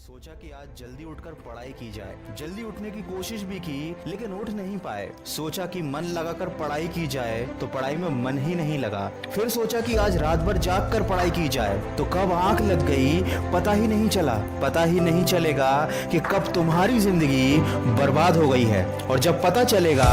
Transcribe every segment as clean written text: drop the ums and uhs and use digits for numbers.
सोचा कि आज जल्दी उठकर पढ़ाई की जाए। जल्दी उठने की कोशिश भी की लेकिन उठ नहीं पाए। सोचा कि मन लगाकर पढ़ाई की जाए तो पढ़ाई में मन ही नहीं लगा। फिर सोचा कि आज रात भर जाग कर पढ़ाई की जाए तो कब आंख लग गई पता ही नहीं चला। पता ही नहीं चलेगा कि कब तुम्हारी जिंदगी बर्बाद हो गई है, और जब पता चलेगा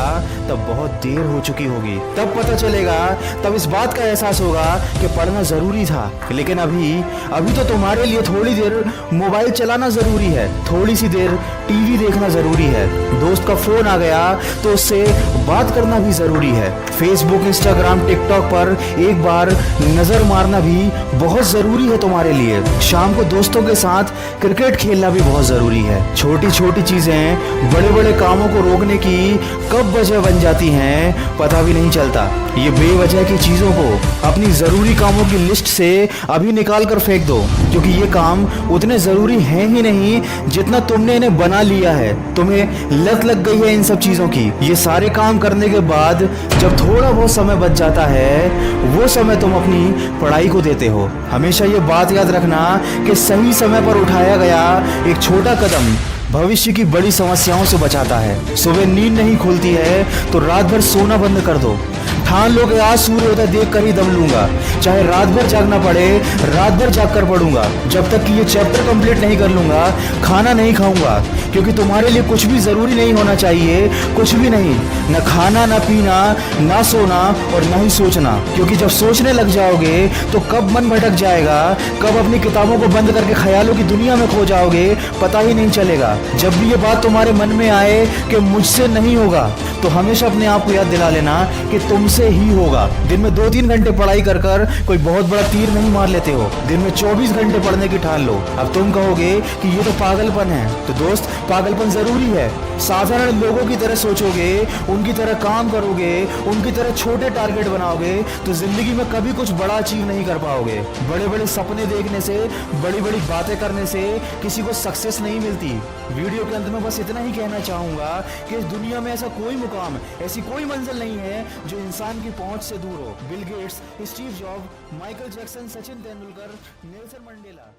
तब बहुत देर हो चुकी होगी। तब पता चलेगा, तब इस बात का एहसास होगा कि पढ़ना जरूरी था। लेकिन अभी तो तुम्हारे लिए थोड़ी देर मोबाइल चलाना जरूरी है, थोड़ी सी देर टीवी देखना जरूरी है। दोस्त का फोन आ गया तो उससे बात करना भी जरूरी है। फेसबुक, इंस्टाग्राम, टिकटॉक पर एक बार नजर मारना भी बहुत जरूरी है तुम्हारे लिए। शाम को दोस्तों के साथ क्रिकेट खेलना भी बहुत जरूरी है। छोटी छोटी चीजें बड़े बड़े कामों को रोकने की कब वजह बन जाती हैं पता भी नहीं चलता। ये बेवजह की चीजों को अपनी जरूरी कामों की लिस्ट से अभी निकाल कर फेंक दो, क्योंकि ये काम उतने जरूरी हैं ही नहीं जितना तुमने इन्हें बना लिया है। तुम्हें लत लग गई है इन सब चीजों की। ये सारे काम करने के बाद जब थोड़ा बहुत समय बच जाता है, वो समय तुम अपनी पढ़ाई को देते हो। हमेशा ये बात याद रखना कि सही समय पर उठाया गया एक छोटा कदम भविष्य की बड़ी समस्याओं से बचाता है। सुबह नींद नहीं खुलती है तो रात भर सोना बंद कर दो। ठान लो कि आज सूर्योदय देख कर ही दम लूंगा, चाहे रात भर जागना पड़े, रात भर जाग कर पढ़ूंगा। जब तक कि ये चैप्टर कंप्लीट नहीं कर लूंगा खाना नहीं खाऊंगा, क्योंकि तुम्हारे लिए कुछ भी जरूरी नहीं होना चाहिए, कुछ भी नहीं। न खाना, न पीना, ना सोना और न ही सोचना, क्योंकि जब सोचने लग जाओगे तो कब मन भटक जाएगा, कब अपनी किताबों को बंद करके ख्यालों की दुनिया में खो जाओगे पता ही नहीं चलेगा। जब भी ये बात तुम्हारे मन में आए कि मुझसे नहीं होगा, तो हमेशा अपने आप को याद दिला लेना कि तुमसे ही होगा। दिन में 2-3 घंटे पढ़ाई कर कर कोई बहुत बड़ा तीर नहीं मार लेते हो। दिन में 24 घंटे पढ़ने की ठान लो। अब तुम कहोगे कि ये तो पागलपन है, तो दोस्त पागलपन जरूरी है। साधारण लोगों की तरह सोचोगे, उनकी तरह काम करोगे, उनकी तरह छोटे टारगेट बनाओगे तो जिंदगी में कभी कुछ बड़ा अचीव नहीं कर पाओगे। बड़े बड़े सपने देखने से, बड़ी बड़ी बातें करने से किसी को सक्सेस नहीं मिलती। वीडियो के अंत में बस इतना ही कहना चाहूंगा कि इस दुनिया में ऐसा कोई मुकाम, ऐसी कोई मंजिल नहीं है जो इंसान की पहुंच से दूर हो। Bill Gates, Steve job, Michael Jackson, Sachin Tendulkar, Nelson Mandela.